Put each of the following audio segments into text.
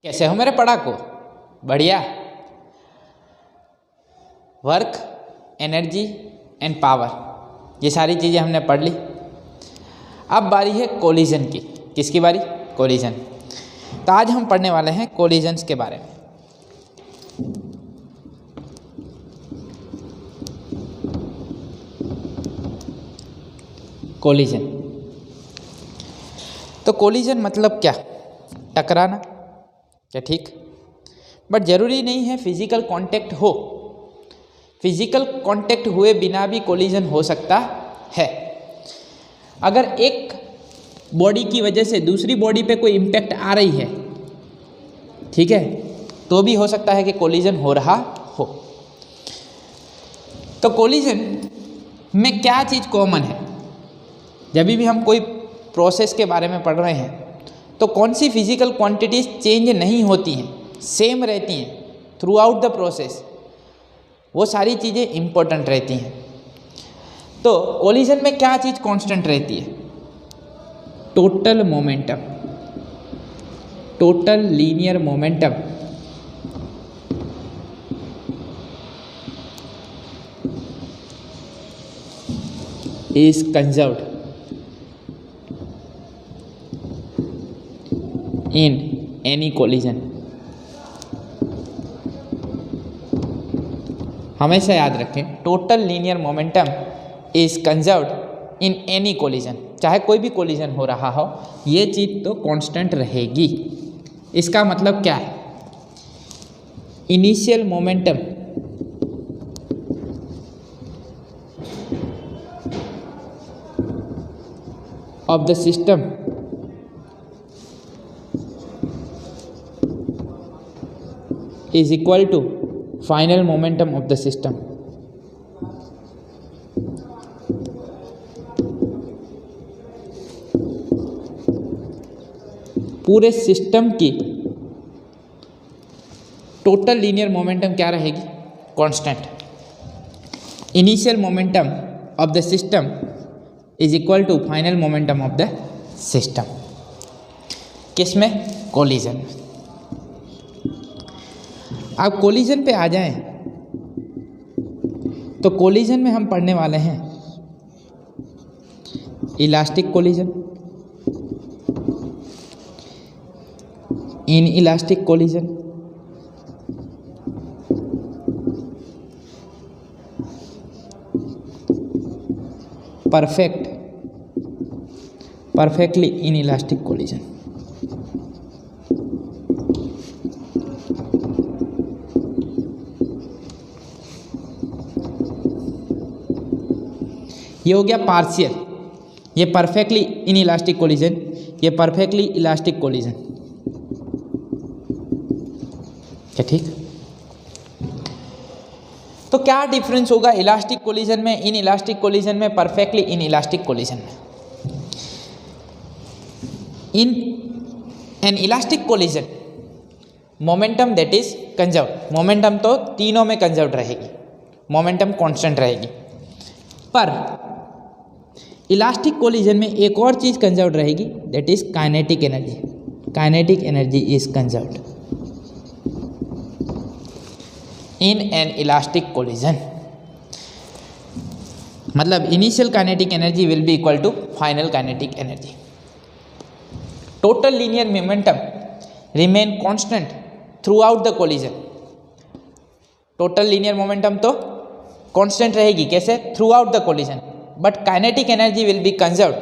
कैसे हो मेरे पढ़ाकू? बढ़िया। वर्क, एनर्जी एंड पावर, ये सारी चीज़ें हमने पढ़ ली। अब बारी है कोलिजन की। किसकी बारी? कोलिजन। तो आज हम पढ़ने वाले हैं कोलिजन्स के बारे में। कोलिजन। तो कोलिजन मतलब क्या? टकराना। क्या ठीक? बट ज़रूरी नहीं है फिजिकल कांटेक्ट हो। फिजिकल कांटेक्ट हुए बिना भी कोलिजन हो सकता है। अगर एक बॉडी की वजह से दूसरी बॉडी पे कोई इम्पैक्ट आ रही है, ठीक है, तो भी हो सकता है कि कोलिजन हो रहा हो। तो कोलिजन में क्या चीज़ कॉमन है? जब भी हम कोई प्रोसेस के बारे में पढ़ रहे हैं तो कौन सी फिजिकल क्वांटिटीज चेंज नहीं होती हैं, सेम रहती हैं थ्रू आउट द प्रोसेस, वो सारी चीज़ें इम्पोर्टेंट रहती हैं। तो कोलिजन में क्या चीज़ कांस्टेंट रहती है? Total momentum, total linear momentum is conserved in any collision। हमेशा याद रखें, total linear momentum is conserved in any collision. चाहे कोई भी कोलिजन हो रहा हो, ये चीज़ तो कांस्टेंट रहेगी। इसका मतलब क्या है? Initial momentum of the system is equal to final momentum of the system। पूरे सिस्टम की टोटल लीनियर मोमेंटम क्या रहेगी? Constant. Initial momentum of the system is equal to final momentum of the system. किस में? Collision में। अब collision पे आ जाएं तो कोलिजन में हम पढ़ने वाले हैं elastic collision, in elastic collision, perfectly inelastic collision। ये हो गया पार्शियल, ये परफेक्टली इनइलास्टिक कोलिजन, ये परफेक्टली इलास्टिक कोलिजन। क्या ठीक? तो क्या डिफरेंस होगा इलास्टिक कोलिजन में, इन इलास्टिक कोलिजन में, परफेक्टली इन इलास्टिक कोलिजन में? इन an elastic collision momentum that is conserved. Momentum तो तीनों में कंजर्व्ड रहेगी, मोमेंटम कांस्टेंट रहेगी। पर इलास्टिक कोलिजन में एक और चीज़ कंजर्व्ड रहेगी, that is kinetic energy. Kinetic energy is conserved in an elastic collision. मतलब initial kinetic energy will be equal to final kinetic energy. Total linear momentum remain constant throughout the collision. Total linear momentum तो constant रहेगी, कैसे? Throughout the collision. But kinetic energy will be conserved.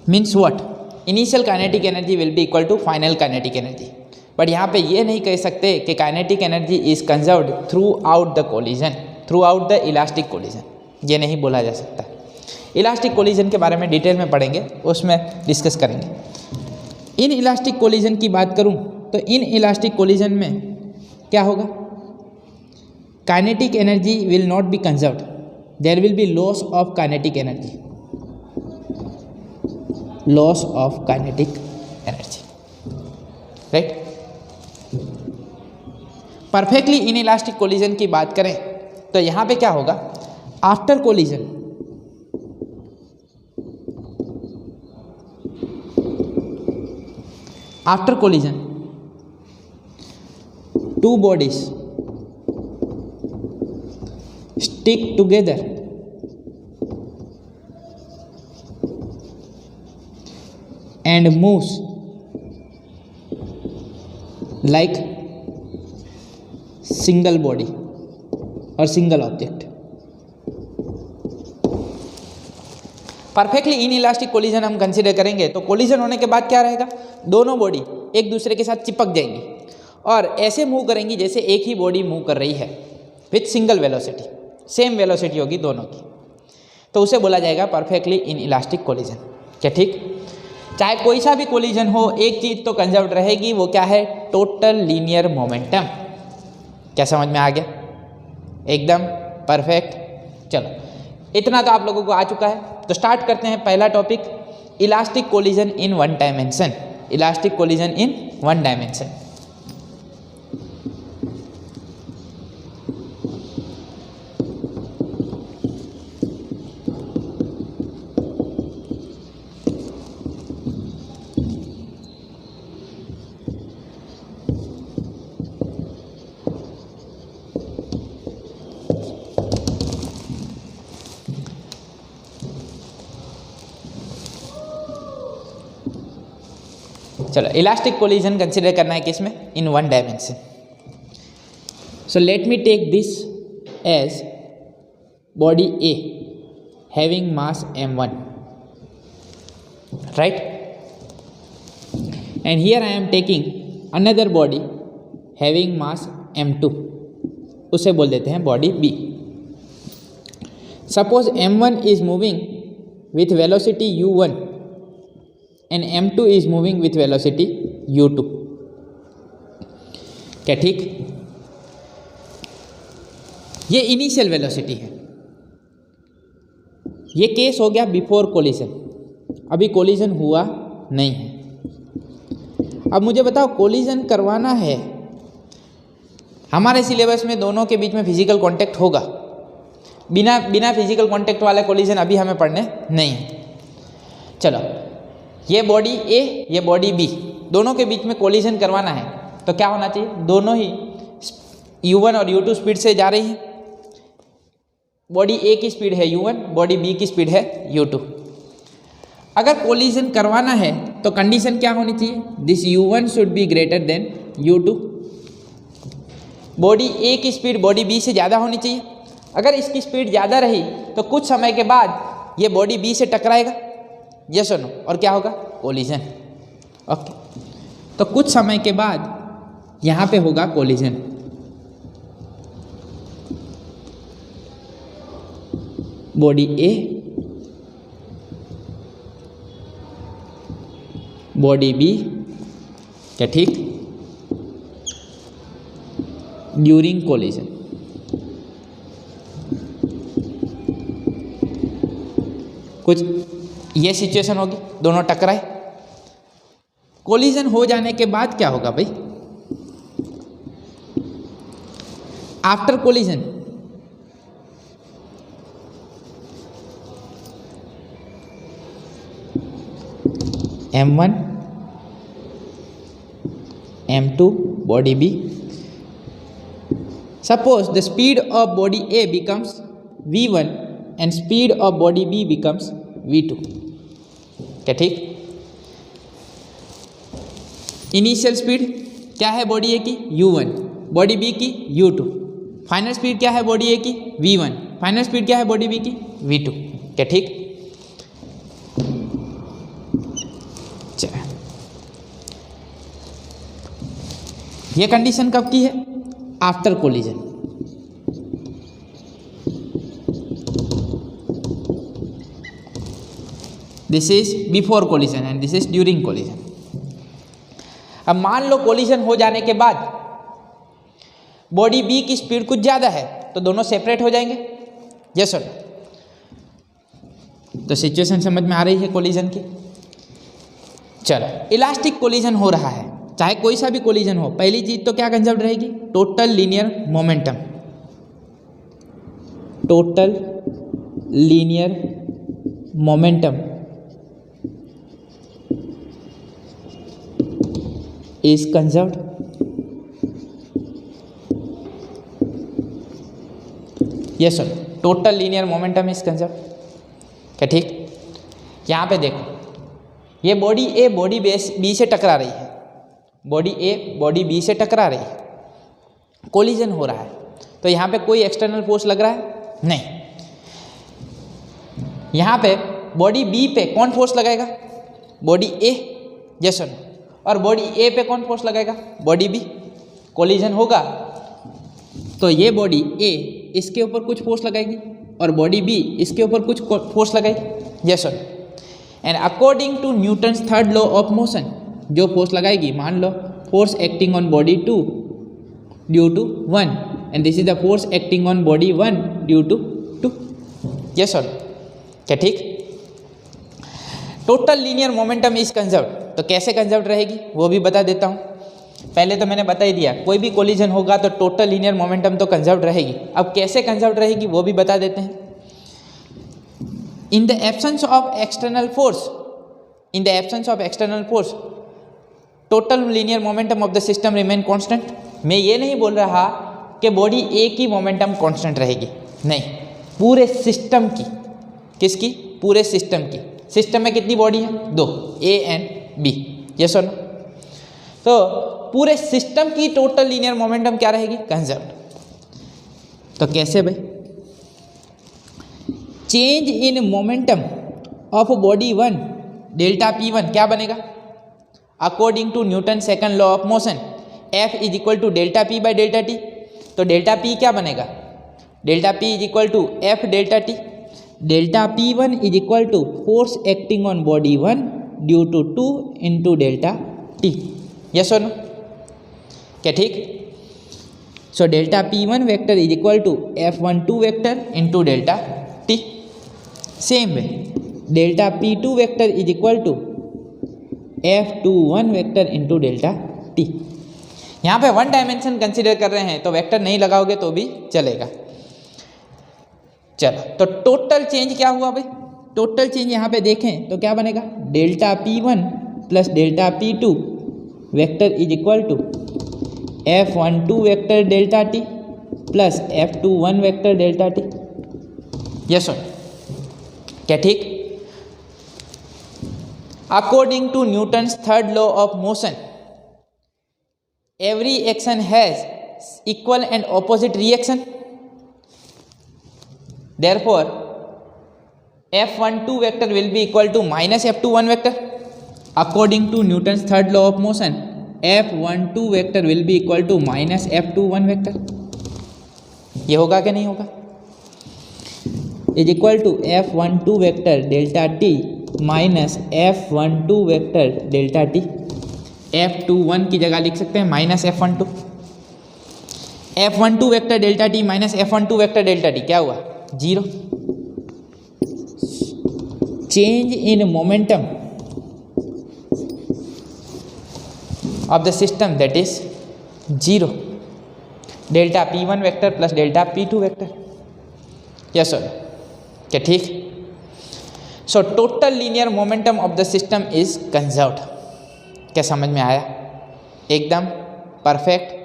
Means what? Initial kinetic energy will be equal to final kinetic energy. But यहाँ पे ये नहीं कह सकते कि kinetic energy is conserved throughout the collision, throughout the elastic collision, ये नहीं बोला जा सकता। इलास्टिक कोलिजन के बारे में डिटेल में पढ़ेंगे, उसमें डिस्कस करेंगे। इन इलास्टिक कोलिजन की बात करूं तो इन इलास्टिक कोलिजन में क्या होगा? Kinetic energy will not be conserved, there will be loss of kinetic energy, loss of kinetic energy, right? Perfectly inelastic collision की बात करें तो यहाँ पे क्या होगा? After collision after collision two bodies stick together and moves like single body और single object. Perfectly inelastic collision हम कंसीडर करेंगे तो कोलिजन होने के बाद क्या रहेगा, दोनों बॉडी एक दूसरे के साथ चिपक जाएंगी और ऐसे मूव करेंगी जैसे एक ही बॉडी मूव कर रही है with single velocity, same velocity होगी दोनों की, तो उसे बोला जाएगा परफेक्टली इन इलास्टिक कोलिजन। क्या ठीक? चाहे कोई सा भी कोलिजन हो, एक चीज़ तो कंजर्व रहेगी, वो क्या है, टोटल लीनियर मोमेंटम। क्या समझ में आ गया? एकदम परफेक्ट। चलो इतना तो आप लोगों को आ चुका है, तो स्टार्ट करते हैं पहला topic, elastic collision in one dimension. Elastic collision in one dimension. चलो इलास्टिक कोलिजन कंसिडर करना है किसमें, in one dimension. So let me take this as body A having mass m1, right, and here I am taking another body having mass m2, उसे बोल देते हैं body B. Suppose m1 is moving with velocity u1 and m2 is moving with velocity u2। क्या ठीक? ये initial velocity है। ये case हो गया बिफोर कोलिजन, अभी कोलिजन हुआ नहीं है। अब मुझे बताओ कोलिजन करवाना है, हमारे सिलेबस में दोनों के बीच में फिजिकल कांटेक्ट होगा, बिना फिजिकल कांटेक्ट वाला कोलिजन अभी हमें पढ़ने नहीं है। चलो ये बॉडी ए, ये बॉडी बी, दोनों के बीच में कोलिजन करवाना है तो क्या होना चाहिए, दोनों ही u1 और u2 स्पीड से जा रही है। बॉडी ए की स्पीड है u1, बॉडी बी की स्पीड है u2। अगर कोलिजन करवाना है तो कंडीशन क्या होनी चाहिए, this u1 should be greater than u2। Body A की स्पीड बॉडी बी से ज़्यादा होनी चाहिए। अगर इसकी स्पीड ज़्यादा रही तो कुछ समय के बाद ये बॉडी बी से टकराएगा, यस और नो, और क्या होगा, कोलिजन। ओके, तो कुछ समय के बाद यहाँ पे होगा कोलिजन। बॉडी ए, बॉडी बी, क्या ठीक, ड्यूरिंग कोलिजन। कुछ ये सिचुएशन होगी, दोनों टकराए। कोलिजन हो जाने के बाद क्या होगा भाई, after collision m1 m2 body B, suppose the speed of body A becomes v1 and speed of body B becomes v2। क्या ठीक? इनिशियल स्पीड क्या है बॉडी ए की, u1, बॉडी बी की u2। फाइनल स्पीड क्या है body A की, v1, final speed क्या है बॉडी बी की, v2। क्या ठीक? चलो ये कंडीशन कब की है, after collision. This is before collision and this is during collision. अब मान लो कोलिजन हो जाने के बाद बॉडी बी की स्पीड कुछ ज़्यादा है तो दोनों सेपरेट हो जाएंगे, यस सर। तो सिचुएशन समझ में आ रही है कोलिजन की। चलो इलास्टिक कोलिजन हो रहा है, चाहे कोई सा भी कोलिजन हो, पहली चीज तो क्या कंसेप्ट रहेगी, total linear momentum. Total linear momentum is conserved. Yes or no? Total linear momentum is conserve. क्या ठीक? यहाँ पे देखो, ये बॉडी ए बॉडी बी से टकरा रही है, बॉडी ए बॉडी बी से टकरा रही है, कोलिजन हो रहा है, तो यहाँ पे कोई एक्सटर्नल फोर्स लग रहा है? नहीं। यहाँ पे बॉडी बी पे कौन फोर्स लगाएगा? बॉडी ए। यस और नो? और बॉडी ए पे कौन फोर्स लगाएगा? Body B. कोलिजन होगा तो ये बॉडी ए इसके ऊपर कुछ फोर्स लगाएगी और बॉडी बी इसके ऊपर कुछ फोर्स लगाएगी। यस और no? And according to Newton's third law of motion, जो फोर्स लगाएगी, मान लो force acting on body 2 due to 1 and this is the force acting on body 1 due to 2। Yes और नो? क्या ठीक? Total linear momentum is conserved. तो कैसे conserved रहेगी वो भी बता देता हूँ। पहले तो मैंने बता ही दिया, कोई भी कोलिजन होगा तो टोटल लीनियर मोमेंटम तो कंजर्व्ड रहेगी। अब कैसे कंजर्व्ड रहेगी वो भी बता देते हैं। In the absence of external force, in the absence of external force total linear momentum of the system remain constant. मैं ये नहीं बोल रहा कि बॉडी ए की मोमेंटम कांस्टेंट रहेगी, नहीं, पूरे सिस्टम की। किसकी? पूरे सिस्टम की। सिस्टम में कितनी बॉडी है? 2, ए एंड बी। यस और नो? तो पूरे सिस्टम की टोटल लीनियर मोमेंटम क्या रहेगी? कंजर्व्ड। तो कैसे भाई? Change in momentum of body 1 delta P1 क्या बनेगा? According to Newton second law of motion, F is equal to delta P by delta T। तो डेल्टा P क्या बनेगा? Delta P is equal to F delta T। Delta P1 is equal to force acting on body 1 due to 2 into delta T। Yes और no? क्या ठीक? So delta P1 vector is equal to F12 vector into delta T। Same way delta P2 vector is equal to F21 vector into delta T। यहाँ पे one dimension consider कर रहे हैं तो vector नहीं लगाओगे तो भी चलेगा। चलो, तो टोटल चेंज क्या हुआ भाई? टोटल चेंज यहाँ पे देखें तो क्या बनेगा? Delta P1 plus delta P2 vector is equal to F12 vector delta T plus F21 vector delta T। Yes और क्या ठीक? According to Newton's third law of motion, every action has equal and opposite reaction. Therefore, F12 vector will be equal to minus F21 vector. According to Newton's third law of motion, F12 vector will be equal to minus F21 vector. ये होगा कि नहीं होगा? Is equal to F12 vector delta T minus F12 vector delta T. F21 की जगह लिख सकते हैं minus F12। F12 vector delta T minus F12 vector delta T क्या हुआ? 0। Change in momentum of the system that is 0। Delta P1 vector plus delta P2 vector. Yes sir? क्या ठीक? So total linear momentum of the system is conserved. क्या समझ में आया? एकदम perfect.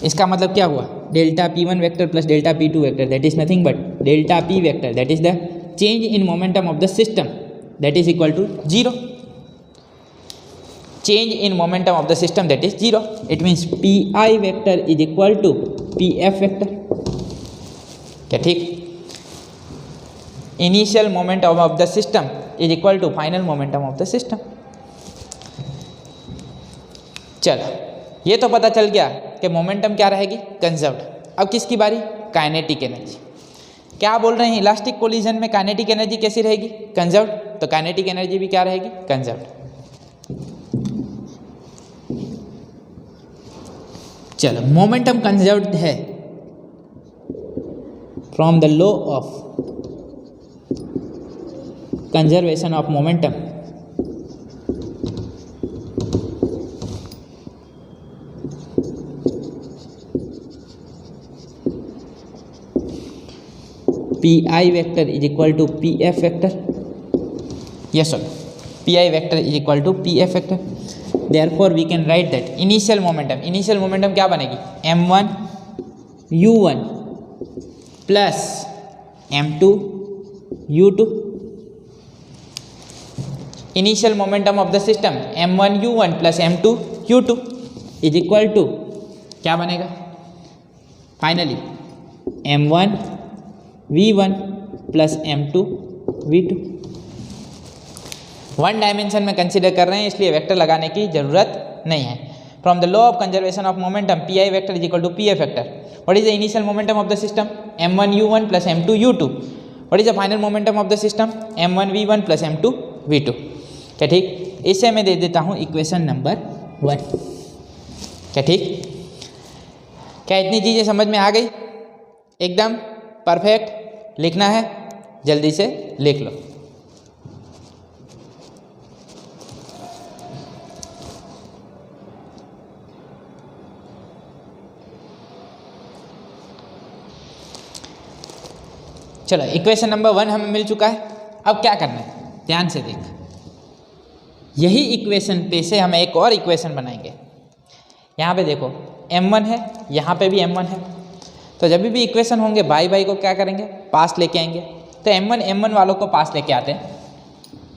इसका मतलब क्या हुआ? Delta P1 vector plus delta P2 vector that is nothing but delta P vector that is the change in momentum of the system that is equal to 0। Change in momentum of the system that is 0। It means PI vector is equal to PF vector. क्या ठीक? Initial momentum of the system is equal to final momentum of the system. चलो, ये तो पता चल गया कि momentum क्या रहेगी? कंजर्व्ड। अब किसकी बारी? Kinetic energy. क्या बोल रहे हैं? इलास्टिक कोलिजन में काइनेटिक एनर्जी कैसी रहेगी? कंजर्व्ड। तो काइनेटिक एनर्जी भी क्या रहेगी? कंजर्व्ड। चलो, मोमेंटम कंजर्व्ड है from the law of conservation of momentum. P I vector is equal to P F vector, yes और P I vector is equal to P F vector. Therefore we can write that initial momentum क्या बनेगी, m1 u1 plus m2 u2। Initial momentum of the system m1 u1 plus m2 u2 is equal to क्या बनेगा, finally m1 v1 plus m2 v2। One dimension में consider कर रहे हैं इसलिए vector लगाने की जरूरत नहीं है। From the law of conservation of momentum P I vector is equal to P F vector. What is the initial momentum of the system m1 u1 plus m2 u2। What is the final momentum of the system m1 v1 plus m2 v2। क्या ठीक, इसे मैं दे देता हूँ equation number 1। क्या ठीक, क्या इतनी चीज़ें समझ में आ गई, एकदम परफेक्ट। लिखना है जल्दी से लिख लो। चलो इक्वेशन नंबर 1 हमें मिल चुका है। अब क्या करना है, ध्यान से देख, यही इक्वेशन पे से हम एक और इक्वेशन बनाएंगे। यहाँ पे देखो m1 है, यहाँ पे भी m1 है, तो जब भी इक्वेशन होंगे बाई बाई को क्या करेंगे, पास लेके आएंगे। तो m1 वालों को पास लेके आते हैं,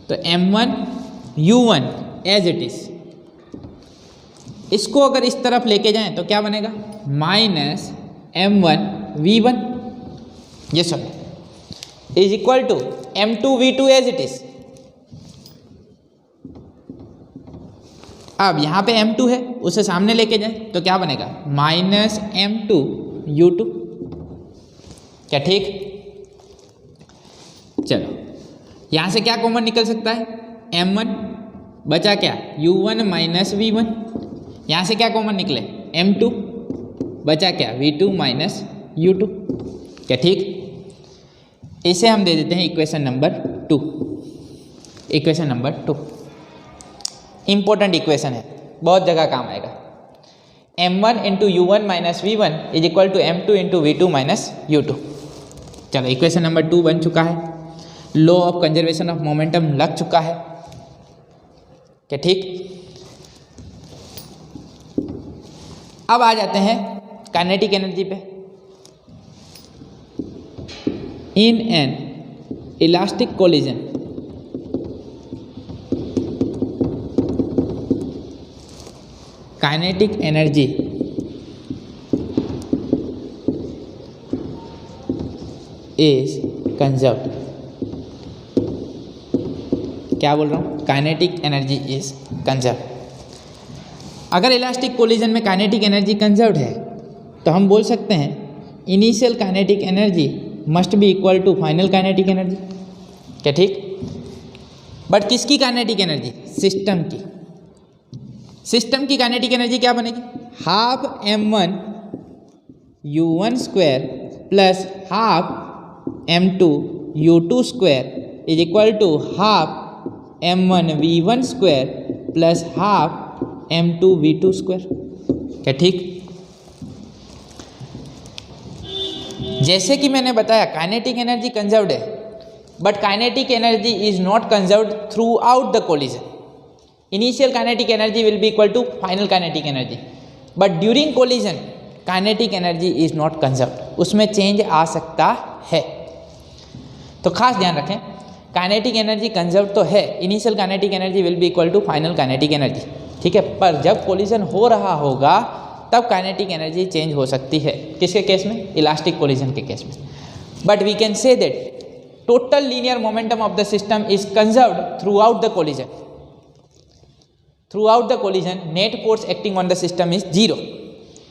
तो m1 u1 as it is, इसको अगर इस तरफ लेके जाएं तो क्या बनेगा, माइनस m1 v1 ये सब is equal to m2 v2 as it is. अब यहाँ पे m2 है, उसे सामने लेके जाए तो क्या बनेगा, माइनस m2 u2। क्या ठीक, चलो यहाँ से क्या कॉमन निकल सकता है, m1 बचा क्या, u1 माइनस v1। यहाँ से क्या कॉमन निकले, m2 बचा क्या, v2 माइनस u2। क्या ठीक, इसे हम दे देते हैं equation number 2। Equation number 2 important equation है, बहुत जगह काम आएगा। m1 into u1 minus v1 is equal to m2 into v2 minus u2। चलो इक्वेशन नंबर 2 बन चुका है, law of conservation of momentum लग चुका है। क्या ठीक, अब आ जाते हैं काइनेटिक एनर्जी पे। In an elastic collision, kinetic energy is conserved। क्या बोल रहा हूँ, काइनेटिक एनर्जी इज कंजर्व। अगर इलास्टिक कोलिजन में काइनेटिक एनर्जी कंजर्व्ड है तो हम बोल सकते हैं initial kinetic energy must be equal to final kinetic energy. क्या ठीक, बट किसकी काइनेटिक एनर्जी, सिस्टम की। सिस्टम की काइनेटिक एनर्जी क्या बनेगी, half m1 u1 square plus half m2 u2 square is equal to half m1 v1 square plus half m2 v2 square. क्या ठीक, जैसे कि मैंने बताया काइनेटिक एनर्जी कंजर्व्ड है, but kinetic energy is not conserved throughout the collision. Initial kinetic energy will be equal to final kinetic energy, but during collision kinetic energy is not conserved, उसमें change आ सकता है। तो खास ध्यान रखें, kinetic energy conserve तो है, initial kinetic energy will be equal to final kinetic energy, ठीक है। पर जब कोलिजन हो रहा होगा तब काइनेटिक एनर्जी चेंज हो सकती है, किसके केस में, इलास्टिक कोलिजन के केस में। But we can say that total linear momentum of the system is conserved throughout the collision. Throughout the collision net force acting on the system is 0,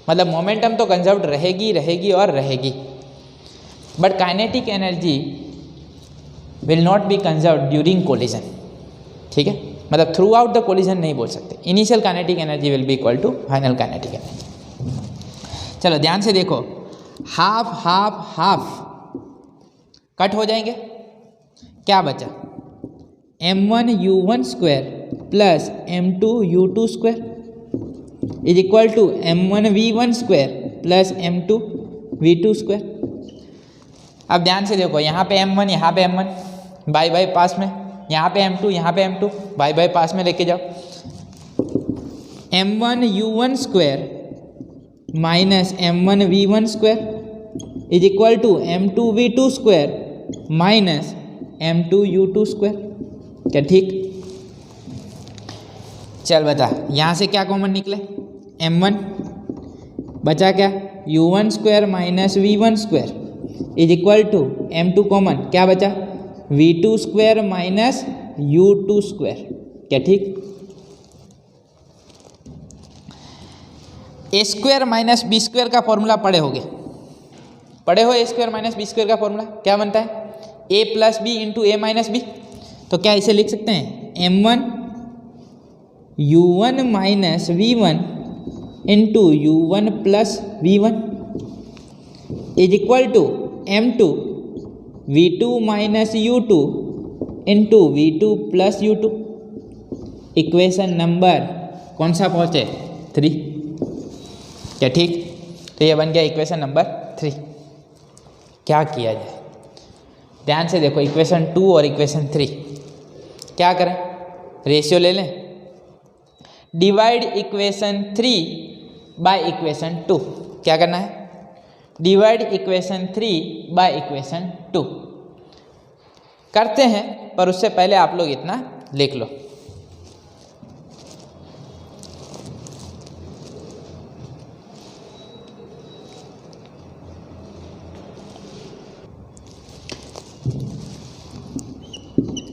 मतलब momentum तो conserved रहेगी रहेगी और रहेगी, but kinetic energy will not be conserved during collision, ठीक है। मतलब through out the collision नहीं बोल सकते, initial kinetic energy will be equal to final kinetic energy. चलो ध्यान से देखो, हाफ हाफ हाफ कट हो जाएंगे, क्या बचा, m1 u1 square plus m2 u2 square is equal to m1 v1 square plus m2 v2 square. अब ध्यान से देखो, यहाँ पे m1, यहाँ पे m1, बाई बाई पास में, यहाँ पे m2, यहाँ पे m2, बाई बाई पास में लेके जाओ। m1 u1 square minus m1 v1 square is equal to m2 v2 square minus m2 u2 square. क्या ठीक? चल बता, यहाँ से क्या कॉमन निकले? m1 बचा क्या? u1 square minus v1 square is equal to m2 common, क्या बचा? v2 square minus u2 square. क्या ठीक? A square minus B square का फॉर्मूला पढ़े होगे, पढ़े हो? A square minus B square का फॉर्मूला क्या बनता है? A plus B into A minus B. तो क्या इसे लिख सकते हैं? m1 u1 minus v1 into u1 plus v1 is equal to m2 v2 minus u2 into v2 plus u2। Equation number कौन सा पहुँचे? 3। क्या ठीक? तो ये बन गया इक्वेशन नंबर 3। क्या किया जाए? ध्यान से देखो, इक्वेशन 2 और इक्वेशन 3 क्या करें? रेशियो ले लें। Divide equation 3 by equation 2। क्या करना है? डिवाइड इक्वेशन 3 बाय इक्वेशन 2 करते हैं, पर उससे पहले आप लोग इतना लिख लो।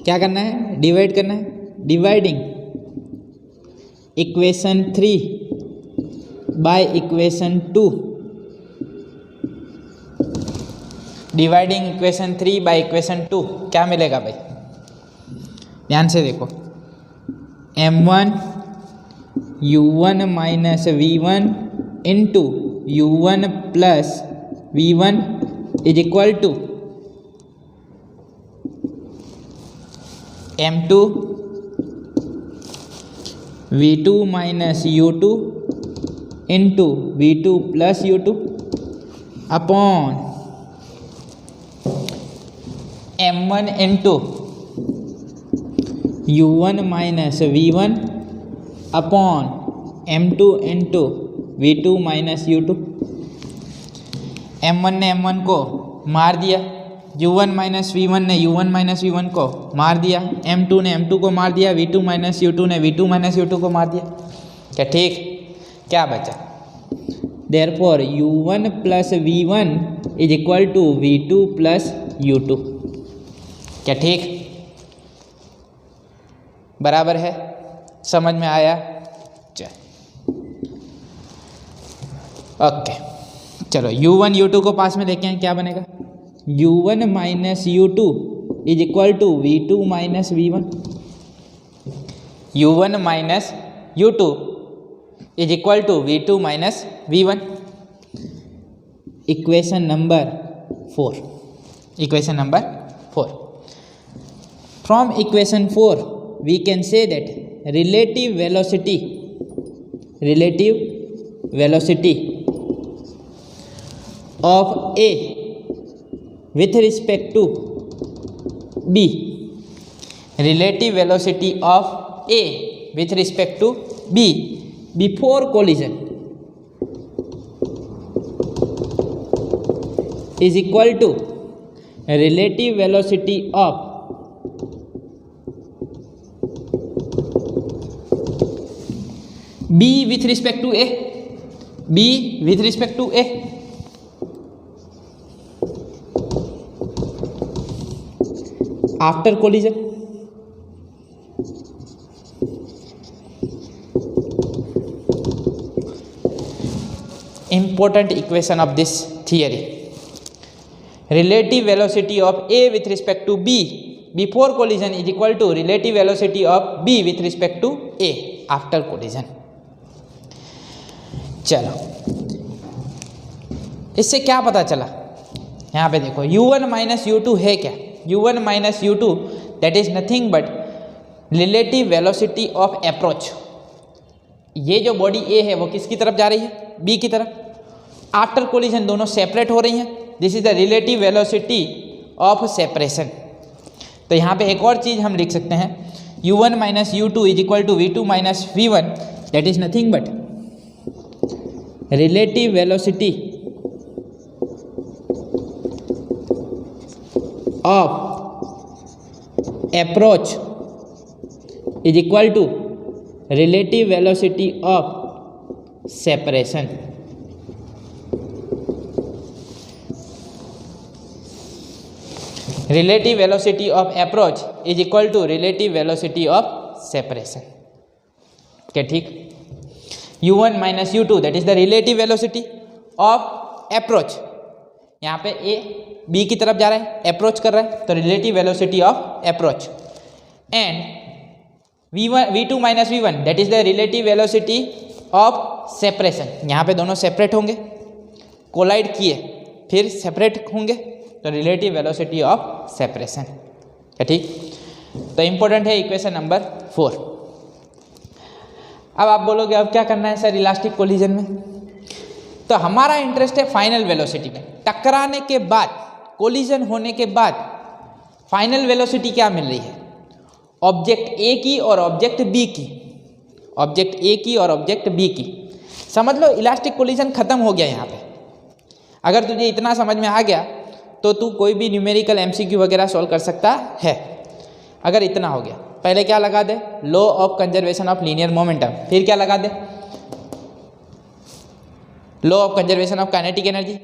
क्या करना है? डिवाइड करना है। Dividing equation 3 by equation 2। Dividing equation 3 by equation 2 क्या मिलेगा भाई? ध्यान से देखो, m1 u1 minus v1 into u1 plus v1 is equal to m2 v2 minus u2 into v2 plus u2 upon m1 into u1 minus v1 upon m2 into v2 minus u2। m1 ने m1 को मार दिया, u1 minus v1 ने u1 minus v1 को मार दिया, m2 ने m2 को मार दिया, v2 माइनस u2 ने v2 माइनस u2 को मार दिया। क्या ठीक? क्या बचा? Therefore u1 plus v1 is equal to v2 plus u2। क्या ठीक? बराबर है? समझ में आया? चल ओके, चलो u1 u2 को पास में लेके आए, क्या बनेगा? u1 minus u2 is equal to v2 minus v1। u1 minus u2 is equal to v2 minus v1। Equation number 4। Equation number 4। From equation 4 we can say that relative velocity of A with respect to B, relative velocity of A with respect to B before collision is equal to relative velocity of B with respect to A, B with respect to A। After collision important equation of this theory, relative velocity of A with respect to B before collision is equal to relative velocity of B with respect to A after collision। चलो, इससे क्या पता चला? यहाँ पे देखो, u1 minus u2 है क्या? u1 minus u2 that is nothing but relative velocity of approach. ये जो बॉडी A है वो किसकी तरफ जा रही है? B की तरफ। आफ्टर कोलिजन दोनों सेपरेट हो रही हैं, this is the relative velocity of separation. तो यहाँ पे एक और चीज़ हम लिख सकते हैं, u1 minus u2 is equal to v2 minus v1, that is nothing but relative velocity of approach is equal to relative velocity of separation. Relative velocity of approach is equal to relative velocity of separation. क्या ठीक, u1 minus u2 that is the relative velocity of approach. यहाँ पे A B की तरफ जा रहा है, approach कर रहा है, तो relative velocity of approach. And v2 minus v1 that is the relative velocity of separation. यहाँ पे दोनों सेपरेट होंगे, कोलाइड किए फिर सेपरेट होंगे, तो रिलेटिव वेलोसिटी ऑफ सेपरेशन। क्या ठीक, तो इंपॉर्टेंट है इक्वेशन नंबर 4। अब आप बोलोगे अब क्या करना है सर इलास्टिक कोलिजन में, तो हमारा इंटरेस्ट है फाइनल वेलोसिटी में। टकराने के बाद, कोलिजन होने के बाद फाइनल वेलोसिटी क्या मिल रही है, ऑब्जेक्ट ए की और ऑब्जेक्ट बी की, ऑब्जेक्ट ए की और ऑब्जेक्ट बी की। समझ लो इलास्टिक कोलिजन खत्म हो गया यहाँ पे। अगर तुझे इतना समझ में आ गया तो तू कोई भी न्यूमेरिकल एमसीक्यू वगैरह सॉल्व कर सकता है। अगर इतना हो गया, पहले क्या लगा दे, law of conservation of linear momentum, फिर क्या लगा दे, law of conservation of kinetic energy,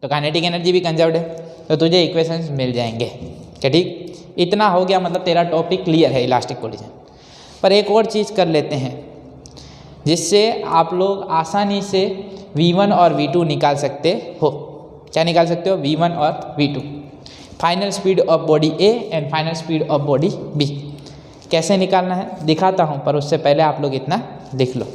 तो काइनेटिक एनर्जी भी कंजर्व्ड है, तो तुझे इक्वेशंस मिल जाएंगे। क्या ठीक, इतना हो गया, मतलब तेरा टॉपिक क्लियर है इलास्टिक कोलिजन। पर एक और चीज़ कर लेते हैं जिससे आप लोग आसानी से v1 और v2 निकाल सकते हो। क्या निकाल सकते हो, v1 और v2, final speed of body A and final speed of body B. कैसे निकालना है दिखाता हूँ, पर उससे पहले आप लोग इतना लिख लो।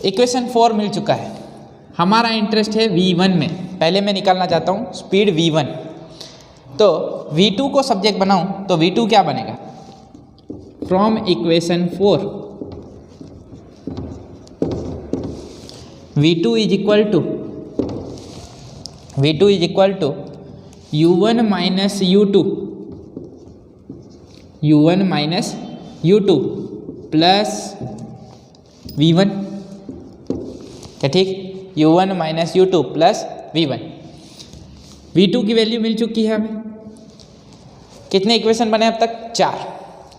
इक्वेशन 4 मिल चुका है। हमारा इंटरेस्ट है v1 में, पहले मैं निकालना चाहता हूँ स्पीड v1। तो v2 को सब्जेक्ट बनाऊँ तो v2 क्या बनेगा, from equation 4 v2 is equal to u1 minus u2 plus v1। क्या ठीक, u1 minus u2 plus v1। v2 की वैल्यू मिल चुकी है हमें। कितने इक्वेशन बने अब तक, 4।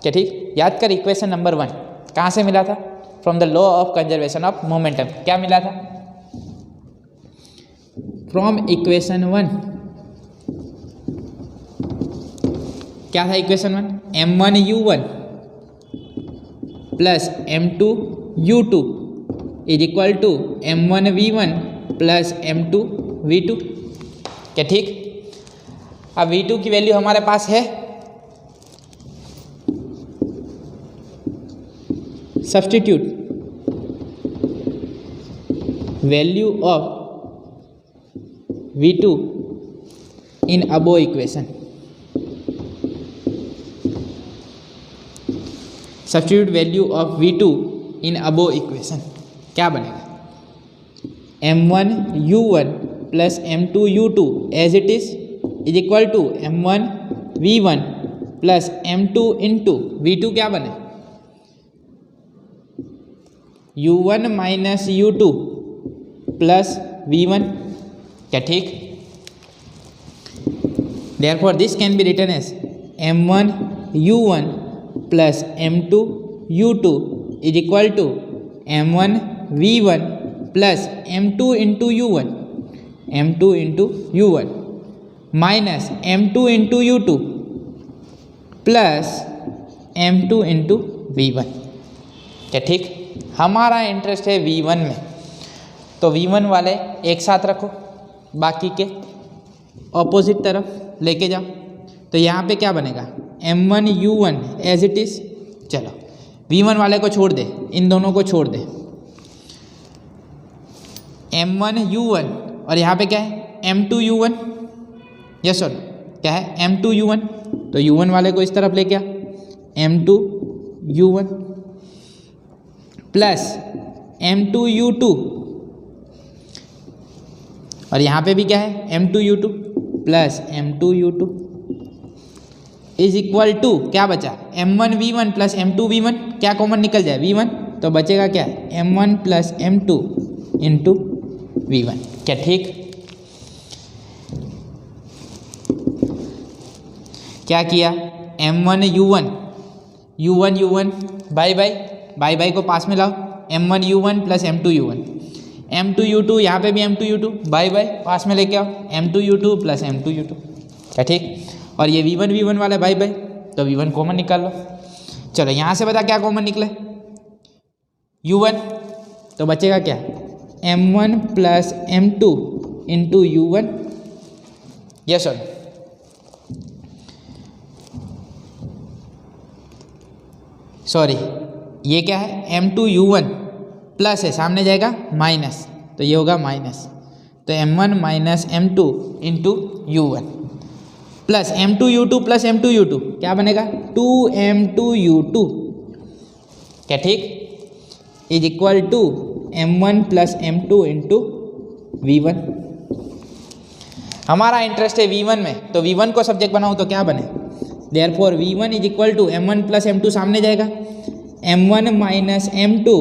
क्या ठीक, याद कर इक्वेशन नंबर 1 कहाँ से मिला था, from the law of conservation of momentum. क्या मिला था, फ्रॉम इक्वेशन 1 क्या था equation 1, m1u1 plus m2u2 is equal to m1v1 plus m2v2। क्या ठीक, अब v2 की वैल्यू हमारे पास है, substitute value of v2 in above equation. Substitute value of v2 in above equation क्या बनेगा, m1u1 plus m2u2 as it is equal to m1v1 plus m2 into v2 क्या बने, u1 minus u2 plus v1। क्या ठीक, therefore this can be written as m1u1 plus m2u2 is equal to m1v1 plus m2 into u1 minus m2 into u2 plus m2 into v1। क्या ठीक, हमारा interest है v1 में, तो v1 वाले एक साथ रखो, बाकी के ऑपोजिट तरफ लेके जाओ। तो यहाँ पे क्या बनेगा, m1u1 एज इट इज। चलो v1 वाले को छोड़ दे, इन दोनों को छोड़ दे, m1u1 और यहाँ पे क्या है m2u1, यस और क्या है M2U1, तो U1 वाले को इस तरफ ले क्या M2U1 प्लस M2U2 और यहाँ पे भी क्या है M2U2 plus M2U2 is equal to क्या बचा M1V1 प्लस M2V1, क्या कॉमन निकल जाए V1, तो बचेगा क्या M1 plus M2 into V1, क्या ठीक। क्या किया M1U1 U1 बाई बाई को पास में लाओ M1U1 प्लस M2U1 M2U2 यहाँ पे भी M2U2 बाई पास में लेके आओ M2U2 प्लस M2U2, क्या ठीक। और ये V1 वाला बाई तो V1 कॉमन निकाल लो। चलो यहाँ से बता क्या कॉमन निकले U1, तो बचेगा क्या M1 plus M2 into U1, yes और सॉरी ये क्या है M2U1 प्लस है, सामने जाएगा माइनस, तो ये होगा माइनस, तो M1 minus M2 into U1 plus M2U2 plus M2U2 क्या बनेगा 2M2U2, क्या ठीक, is equal to M1 plus M2 into V1। हमारा इंटरेस्ट है V1 में, तो V1 को सब्जेक्ट बनाऊँ तो क्या बने therefore V1 is equal to M1 plus M2 सामने जाएगा M1 minus M2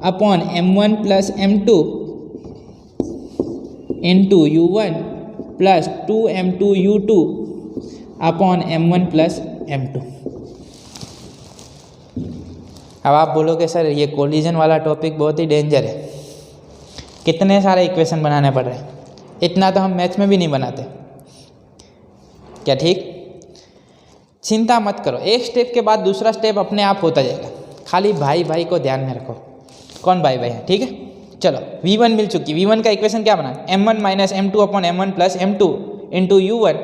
upon M1 plus M2 into U1 plus 2M2U2 upon M1 plus M2। अब आप बोलोगे सर ये कोलिजन वाला टॉपिक बहुत ही डेंजर है, कितने सारे इक्वेशन बनाने पड़ रहे हैं, इतना तो हम मैथ्स में भी नहीं बनाते, क्या ठीक। चिंता मत करो, एक स्टेप के बाद दूसरा स्टेप अपने आप होता जाएगा, खाली भाई को ध्यान में रखो, कौन भाई है, ठीक है। चलो V1 मिल चुकी, V1 का इक्वेशन क्या बना M1 minus M2 upon M1 plus M2 into U1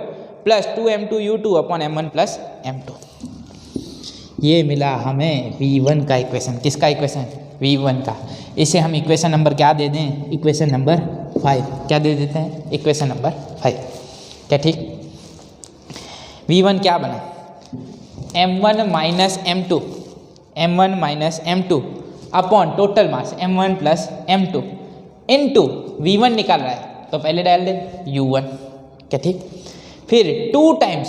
plus 2M2U2 upon M1 plus M2, ये मिला हमें V1 का इक्वेशन। किसका इक्वेशन V1 का। इसे हम इक्वेशन नंबर क्या दे दें, इक्वेशन नंबर 5, क्या दे देते हैं इक्वेशन नंबर 5, क्या ठीक। V1 क्या बना M1 minus M2 upon total mass M1 plus M2 into V1 निकाल रहा है तो पहले डाल दे U1, क्या ठीक। फिर 2 times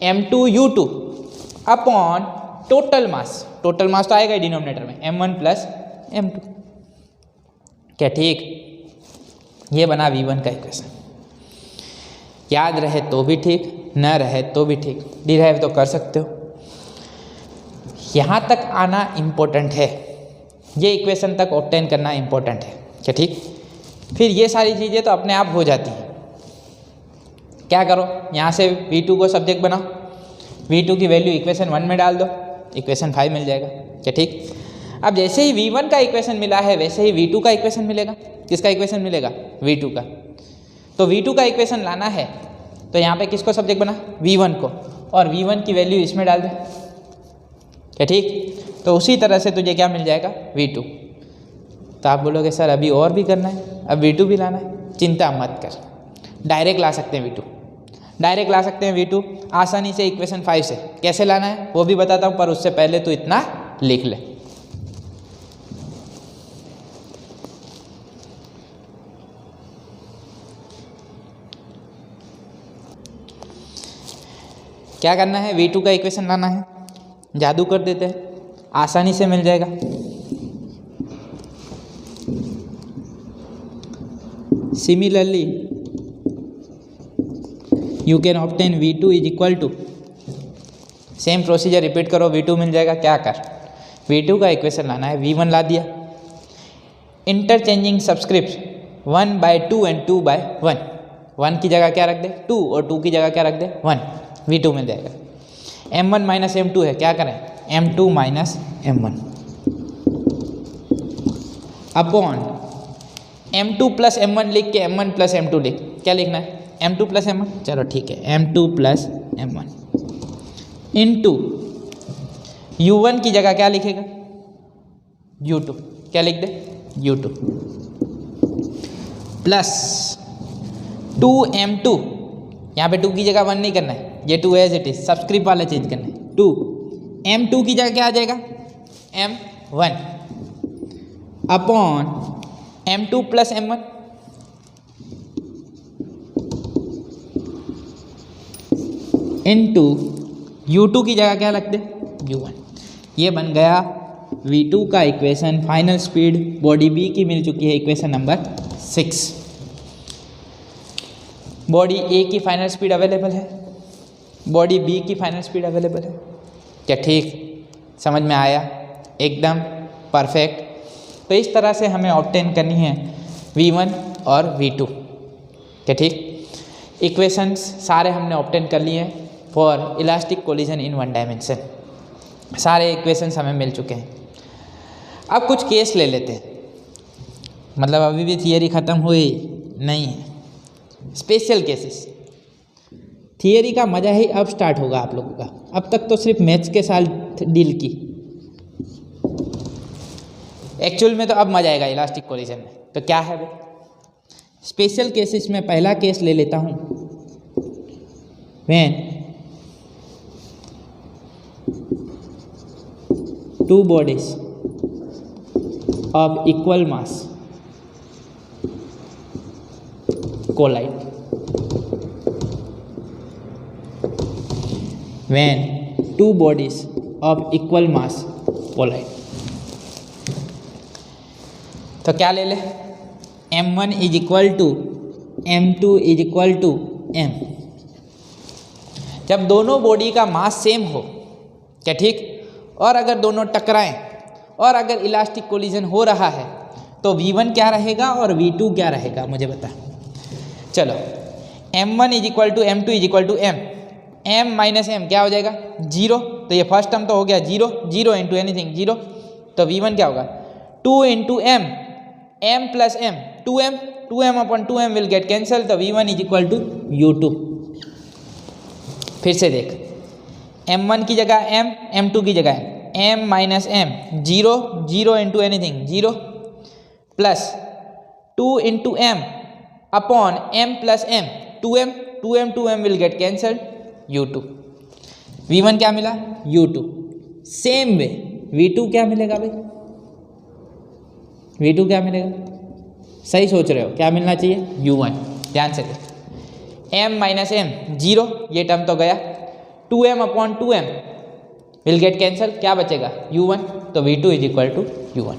M2U2 upon total mass तो आएगा ही डिनोमिनेटर में M1 प्लस M2, क्या ठीक। ये बना V1 का इक्वेशन। याद रहे तो भी ठीक, न रहे तो भी ठीक, डिराइव तो कर सकते हो। यहाँ तक आना इम्पोर्टेंट है, ये इक्वेशन तक ऑब्टेन करना इम्पोर्टेंट है, क्या ठीक। फिर ये सारी चीज़ें तो अपने आप हो जाती हैं। क्या करो, यहाँ से V2 को सब्जेक्ट बनाओ, V2 की वैल्यू इक्वेशन 1 में डाल दो, इक्वेशन 5 मिल जाएगा, क्या ठीक। अब जैसे ही V1 का इक्वेशन मिला है वैसे ही V2 का इक्वेशन मिलेगा। किसका इक्वेशन मिलेगा V2 का। तो V2 का इक्वेशन लाना है तो यहाँ पे किसको सब्जेक्ट बना V1 को, और V1 की वैल्यू इसमें डाल दे, क्या ठीक। तो उसी तरह से तुझे क्या मिल जाएगा V2। तो आप बोलोगे सर अभी और भी करना है, अब V2 भी लाना है, चिंता मत कर, डायरेक्ट ला सकते हैं V2 आसानी से इक्वेशन 5 से। कैसे लाना है वो भी बताता हूँ, पर उससे पहले तो इतना लिख ले। क्या करना है, V2 का इक्वेशन लाना है, जादू कर देते हैं, आसानी से मिल जाएगा। Similarly you can obtain V2 is equal to, same procedure repeat करो, V2 मिल जाएगा। क्या कर, V2 का इक्वेशन लाना है, V1 ला दिया, इंटरचेंजिंग सब्सक्रिप्ट 1/2 एंड 2/1, 1 की जगह क्या रख दे 2 और 2 की जगह क्या रख दे 1, V2 मिल जाएगा। M1 माइनस M2 है, क्या करें M2 minus M1 upon M2 plus M1 लिख के M1 प्लस M2 लिख, क्या लिखना है M2 प्लस M1, चलो ठीक है M2 plus M1 into U1 की जगह क्या लिखेगा U2, क्या लिख दे U2 प्लस 2m2, यहाँ पे 2 की जगह 1 नहीं करना है, ये 2 एज इट इज, सब्सक्रिप्ट वाला चेंज करना है। 2m2 की जगह क्या आ जाएगा, m1 upon m2 plus m1 into u2 की जगह क्या लगते, u1। ये बन गया v2 का equation. Final speed body B की मिल चुकी है, इक्वेशन नंबर 6। बॉडी ए की फाइनल स्पीड अवेलेबल है, बॉडी बी की फाइनल स्पीड अवेलेबल है। क्या ठीक समझ में आया, एकदम परफेक्ट। तो इस तरह से हमें ऑब्टेन करनी है v1 और v2। क्या ठीक, इक्वेशंस सारे हमने ऑब्टेन कर लिए हैं for elastic collision in 1 dimension. सारे इक्वेशंस हमें मिल चुके हैं। अब कुछ केस ले लेते हैं, मतलब अभी भी थियरी ख़त्म हुई नहीं है, स्पेशल केसेस। थियरी का मज़ा ही अब स्टार्ट होगा आप लोगों का, अब तक तो सिर्फ मैथ्स के साथ डील की। एक्चुअल में तो अब मज़ा आएगा इलास्टिक कोलिजन में। तो क्या है भाई, स्पेशल केसेस में पहला केस ले लेता हूँ, when 2 bodies of equal mass collide, when 2 bodies of equal mass collide। तो क्या ले ले, m1 is equal to m2 is equal to m। जब दोनों बॉडी का मास सेम हो, क्या ठीक, और अगर दोनों टकराएं और अगर इलास्टिक कोलिजन हो रहा है तो v1 क्या रहेगा और v2 क्या रहेगा, मुझे बता। चलो m1 is equal to m2 is equal to m minus m क्या हो जाएगा 0। तो ये फर्स्ट टर्म तो हो गया 0, 0 इंटू एनीथिंग 0। तो v1 क्या होगा 2 into m plus m, 2m upon 2m will get cancel. तो v1 is equal to u2। फिर से देख, m1 की जगह m, m2 की जगह m minus m, 0, 0 into anything 0 plus 2 into m upon m plus m, 2m will get cancelled, u2। v1 क्या मिला u2। सेम वे v2 क्या मिलेगा भाई, v2 क्या मिलेगा, सही सोच रहे हो, क्या मिलना चाहिए u1। ध्यान से देख, m माइनस m 0, ये टर्म तो गया, 2m upon 2m will get cancel, क्या बचेगा u1। तो v2 is equal to u1।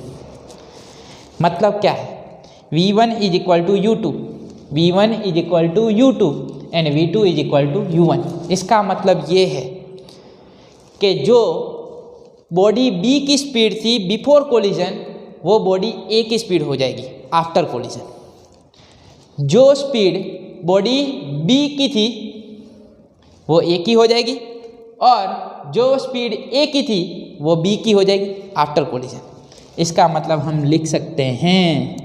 मतलब क्या है, v1 is equal to u2, v1 is equal to u2 and v2 is equal to u1। इसका मतलब ये है कि जो बॉडी b की स्पीड थी बिफोर कोलिजन, वो बॉडी a की स्पीड हो जाएगी आफ्टर कोलिजन। जो स्पीड बॉडी b की थी वो a की हो जाएगी, और जो स्पीड a की थी वो b की हो जाएगी आफ्टर कोलिजन। इसका मतलब हम लिख सकते हैं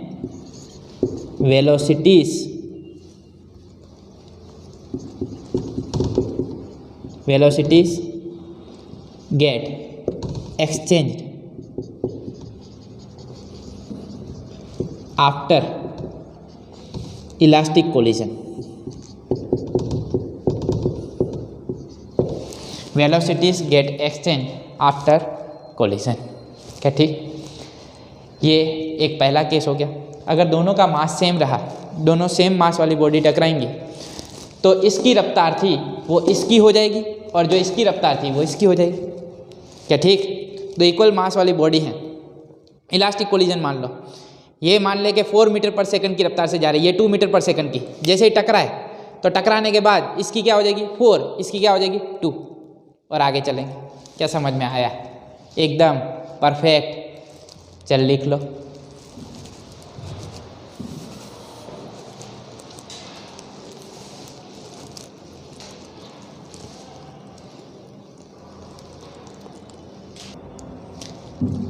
velocities get exchanged after elastic collision. Velocities get exchange after collision. क्या ठीक, ये एक पहला केस हो गया। अगर दोनों का मास सेम रहा, दोनों सेम मास वाली बॉडी टकराएंगी, तो इसकी रफ्तार थी वो इसकी हो जाएगी और जो इसकी रफ्तार थी वो इसकी हो जाएगी। क्या ठीक, तो इक्वल मास वाली बॉडी है, इलास्टिक कोलिजन मान लो, ये मान ले कि 4 मीटर पर सेकंड की रफ्तार से जा रही है, ये 2 मीटर पर सेकंड की। जैसे ही टकराए तो टकराने के बाद इसकी क्या हो जाएगी 4, इसकी क्या हो जाएगी 2, और आगे चलेंगे। क्या समझ में आया, एकदम परफेक्ट। चल लिख लो,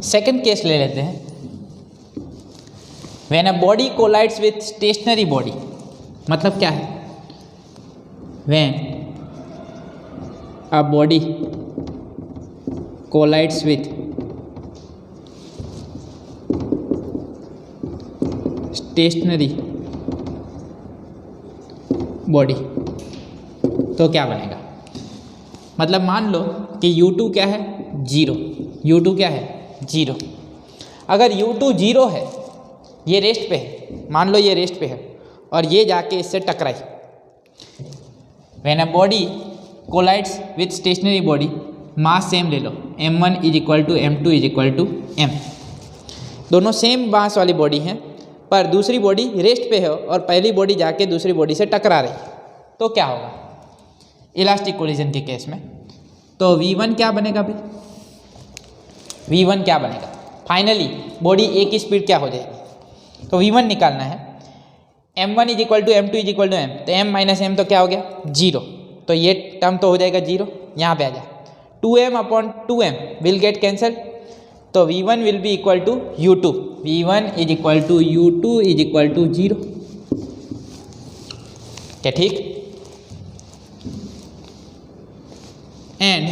सेकंड केस ले लेते हैं। When a body collides with stationary body, मतलब क्या है, when a body collides with stationary body, तो क्या बनेगा? मतलब मान लो कि U2 क्या है? 0। U2 क्या है? 0। अगर U2 0 है, ये रेस्ट पे है, मान लो ये रेस्ट पे है और ये जाके इससे टकराई। When a body collides with stationary body, mass same ले लो, m1 is equal to m2 is equal to m। दोनों सेम मास वाली बॉडी हैं, पर दूसरी बॉडी रेस्ट पे है और पहली बॉडी जाके दूसरी बॉडी से टकरा रही है, तो क्या होगा इलास्टिक कोलिजन के केस में? तो V1 क्या बनेगा भाई? V1 क्या बनेगा? फाइनली बॉडी ए की स्पीड क्या हो जाएगी? तो V1 निकालना है। m1 is equal to m2 is equal to m, तो m माइनस m तो क्या हो गया? 0। तो ये टर्म तो हो जाएगा 0, यहाँ पे आ जा। 2m upon 2m will get cancel, तो V1 will be equal to U2। V1 is equal to U2 is equal to 0। क्या ठीक? And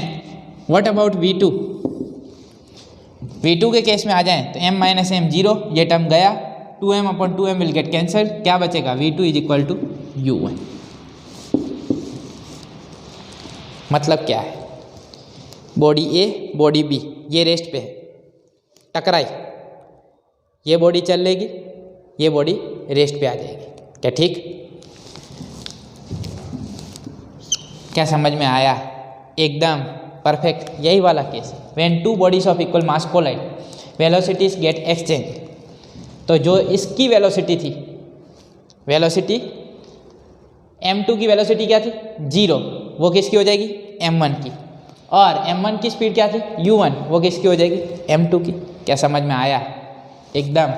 what about V2? V2 के केस में आ जाएं तो m माइनस m 0, ये टर्म गया, 2m upon 2m will get cancel, क्या बचेगा? V2 is equal to U1। मतलब क्या है? बॉडी A बॉडी B ये रेस्ट पे है, टकराई, ये बॉडी चल लेगी, ये बॉडी रेस्ट पे आ जाएगी। क्या ठीक? क्या समझ में आया? एकदम परफेक्ट, यही वाला case. When two bodies of equal mass collide, velocities get exchange. तो जो इसकी वेलोसिटी थी, वेलोसिटी m2 की वेलोसिटी क्या थी? 0, वो किसकी हो जाएगी? m1 की। और m1 की स्पीड क्या थी? u1, वो किसकी हो जाएगी? m2 की। क्या समझ में आया? एकदम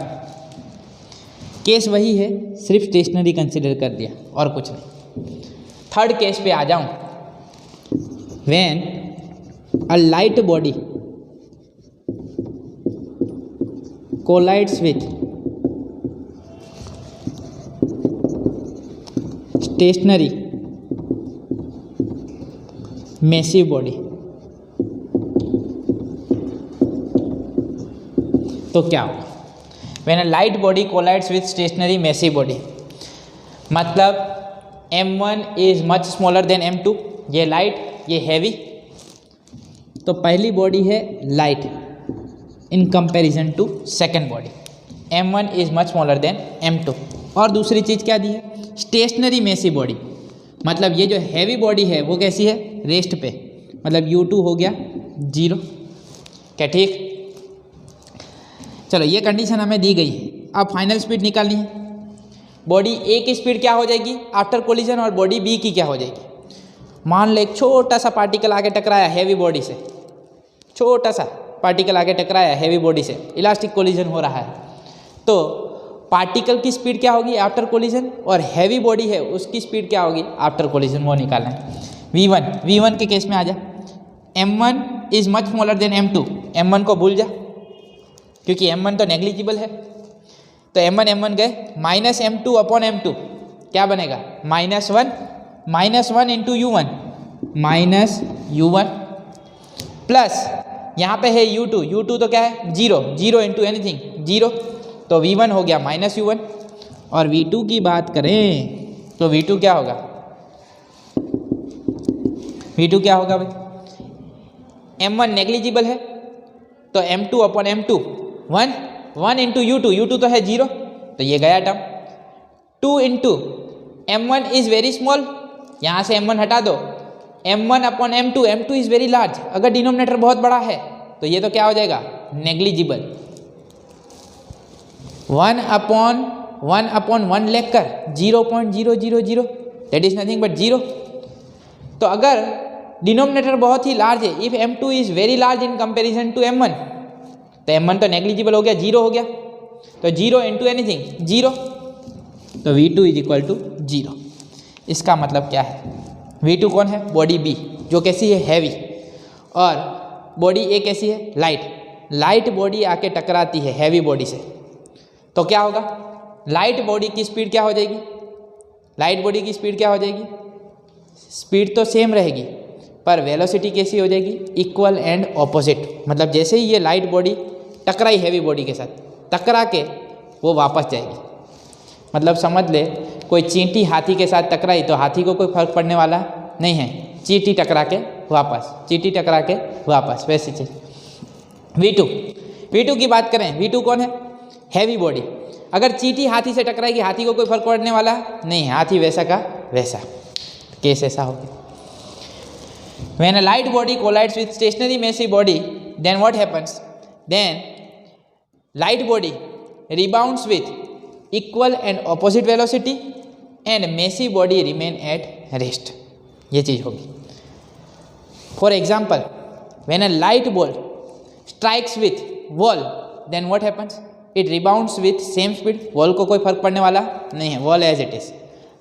केस वही है, सिर्फ स्टेशनरी कंसिडर कर दिया और कुछ नहीं। थर्ड केस पे आ जाऊं। When a light body collides with stationary massive body, तो क्या होगा? When a light body collides with stationary massive body, मतलब m1 is much smaller than m2, ये लाइट ये हैवी, तो पहली बॉडी है light in comparison to second body, m1 is much smaller than m2। और दूसरी चीज़ क्या दी है? स्टेशनरी मैसिव बॉडी, मतलब ये जो हैवी बॉडी है वो कैसी है? रेस्ट पे, मतलब U2 हो गया 0। क्या ठीक? चलो ये कंडीशन हमें दी गई है, अब फाइनल स्पीड निकालनी है। बॉडी ए की स्पीड क्या हो जाएगी आफ्टर कोलिजन, और बॉडी बी की क्या हो जाएगी? मान ले एक छोटा सा पार्टिकल आके टकराया हैवी बॉडी से, छोटा सा पार्टिकल आके टकराया हैवी बॉडी से, इलास्टिक कोलिजन हो रहा है, तो पार्टिकल की स्पीड क्या होगी आफ्टर कोलिजन, और हैवी बॉडी है उसकी स्पीड क्या होगी आफ्टर कोलिजन, वो निकालना है। V1 के केस में आ जा। m1 is much smaller than m2, m1 को भूल जा क्योंकि m1 तो नेग्लिजिबल है, तो m1 गए, माइनस m2 अपॉन m2 क्या बनेगा? -1 into U1, minus U1 plus यहाँ पे है U2 तो क्या है? 0 इंटू एनीथिंग 0, तो V1 हो गया माइनस U1। और V2 की बात करें तो V2 क्या होगा? V2 क्या होगा भाई? m1 नेग्लिजिबल है, तो m2 upon m2 1 into U2 तो है 0, तो ये गया term. 2 into m1 is very small, यहाँ से m1 हटा दो, m1 upon m2 is very large, अगर डिनोमिनेटर बहुत बड़ा है तो ये तो क्या हो जाएगा? नेग्लिजिबल। 1 अपॉन 1 लेकर 0.000, दैट इज़ नथिंग बट 0। तो अगर डिनोमिनेटर बहुत ही लार्ज है, if m2 is very large in comparison to m1, तो m1 तो नेग्लिजिबल हो गया, 0 हो गया, तो 0 इंटू एनीथिंग 0, तो V2 इज इक्वल टू 0। इसका मतलब क्या है? V2 कौन है? बॉडी B, जो कैसी है? हैवी, और बॉडी A कैसी है? लाइट बॉडी आके टकराती है हैवी बॉडी से, तो क्या होगा? लाइट बॉडी की स्पीड क्या हो जाएगी? लाइट बॉडी की स्पीड क्या हो जाएगी? स्पीड तो सेम रहेगी, पर वेलोसिटी कैसी हो जाएगी? Equal and opposite. मतलब जैसे ही ये लाइट बॉडी टकराई हैवी बॉडी के साथ, टकरा के वो वापस जाएगी। मतलब समझ ले कोई चींटी हाथी के साथ टकराई तो हाथी को कोई फर्क पड़ने वाला नहीं है, चींटी टकरा के वापस, वैसी चीज। V2 की बात करें, V2 कौन है? Heavy body. अगर चींटी हाथी से टकराएगी, हाथी को कोई फर्क पड़ने वाला नहीं है, हाथी वैसा का वैसा, केस ऐसा हो गया। When a light body collides with stationary massive body, then what happens? Then light body rebounds with equal and opposite velocity and massive body remain at rest. ये चीज होगी। For example, when a light ball strikes with wall, then what happens? It rebounds with same speed. wall को कोई फर्क पड़ने वाला नहीं है, wall as it is.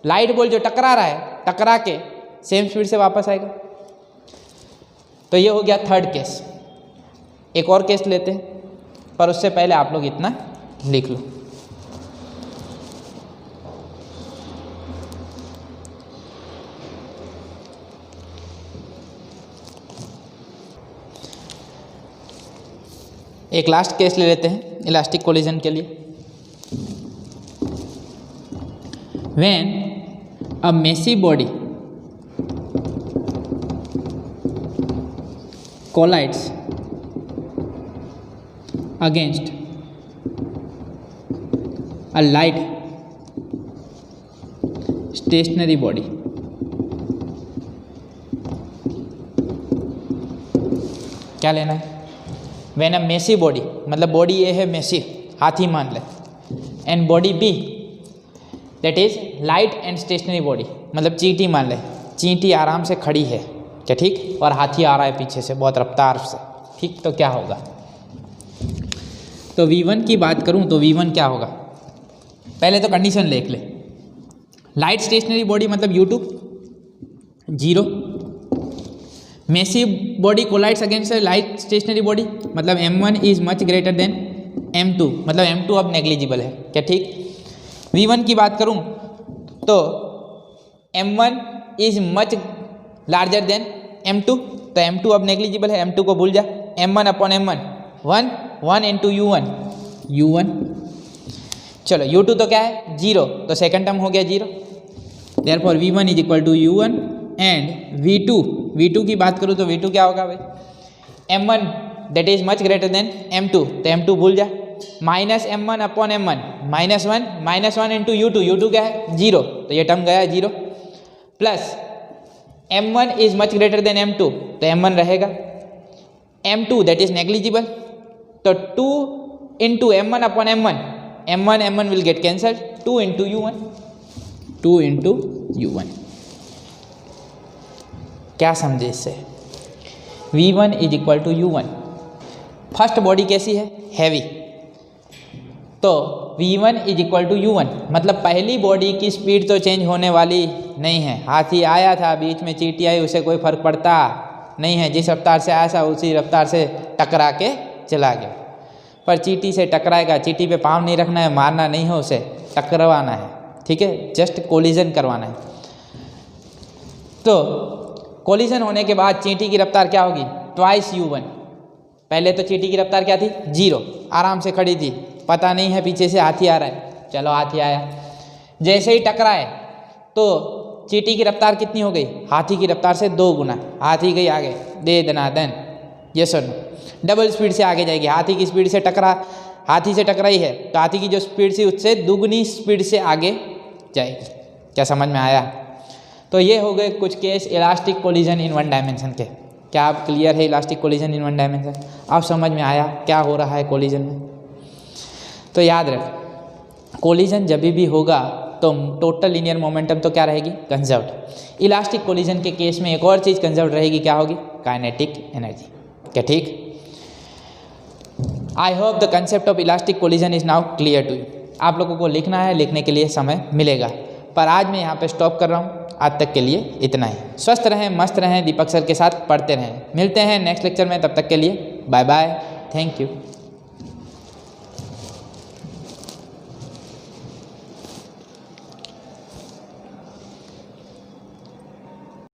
Light ball जो टकरा रहा है, टकरा के सेम स्पीड से वापस आएगा। तो ये हो गया थर्ड केस। एक और केस लेते हैं, पर उससे पहले आप लोग इतना लिख लो। एक लास्ट केस ले लेते हैं इलास्टिक कोलिजन के लिए। When a massive body collides against a light stationary body, क्या लेना है? When a massive body, मतलब बॉडी ए है massive, हाथी मान ले, and body B that is light and stationary body, मतलब चींटी मान ले, चींटी आराम से खड़ी है क्या, ठीक, और हाथी आ रहा है पीछे से बहुत रफ्तार से, ठीक। तो क्या होगा? तो V1 की बात करूं तो V1 क्या होगा? पहले तो कंडीशन लिख ले। लाइट स्टेशनरी बॉडी मतलब U2 0, massive body collides against light stationary body मतलब M1 is much greater than M2, मतलब M2 अब नेग्लिजिबल है क्या, ठीक। V1 की बात करूं तो M1 is much larger than M2, तो M2 अब नेग्लिजिबल है, M2 को भूल जा। M1 upon M1 1 into U1। चलो U2 तो क्या है 0, तो सेकंड टर्म हो गया 0, therefore V1 is equal to U1 and V2 की बात करूँ तो V2 क्या होगा भाई? M1 that is much greater than M2, तो M2 भूल जा, minus M1 upon M1 -1 into U2 क्या है 0, तो ये टर्म गया 0, plus M1 is much greater than M2, तो M1 रहेगा, M2 दैट इज नेग्लिजिबल, तो 2 into M1 upon M1 will get cancelled, 2 into U1। क्या समझे इससे? V1 is equal to U1। First body कैसी है? हैवी, तो V1 is equal to U1 मतलब पहली बॉडी की स्पीड तो चेंज होने वाली नहीं है। हाथी आया था, बीच में चींटी आई, उसे कोई फर्क पड़ता नहीं है, जिस रफ्तार से आया था उसी रफ्तार से टकरा के चला गया। पर चींटी से टकराएगा, चींटी पे पाँव नहीं रखना है, मारना नहीं है, उसे टकराना है, ठीक है, जस्ट कोलिजन करवाना है। तो कोलिजन होने के बाद चींटी की रफ्तार क्या होगी? Twice U1। पहले तो चींटी की रफ्तार क्या थी? 0, आराम से खड़ी थी, पता नहीं है पीछे से हाथी आ रहा है, चलो हाथी आया, जैसे ही टकराए तो चींटी की रफ्तार कितनी हो गई? हाथी की रफ्तार से 2 गुना, हाथी गई आगे, दे दनादन, ये सुन, डबल स्पीड से आगे जाएगी। हाथी की स्पीड से हाथी से टकराई है तो हाथी की जो स्पीड थी उससे दुगनी स्पीड से आगे जाएगी। क्या समझ में आया? तो ये हो गए कुछ case elastic collision in one dimension के। क्या आप क्लियर है elastic collision in one dimension? आप समझ में आया क्या हो रहा है कोलिजन में? तो याद रख, कोलिजन जब भी होगा तो टोटल लीनियर मोमेंटम तो क्या रहेगी? कंजर्व्ड। इलास्टिक कोलिजन के केस में एक और चीज़ कंजर्व्ड रहेगी, क्या होगी? Kinetic energy. क्या ठीक? I hope the concept of elastic collision is now clear to you. आप लोगों को लिखना है, लिखने के लिए समय मिलेगा, पर आज मैं यहाँ पे स्टॉप कर रहा हूँ। आज तक के लिए इतना ही। स्वस्थ रहें, मस्त रहें, दीपक सर के साथ पढ़ते रहें। मिलते हैं नेक्स्ट लेक्चर में, तब तक के लिए बाय बाय, थैंक यू।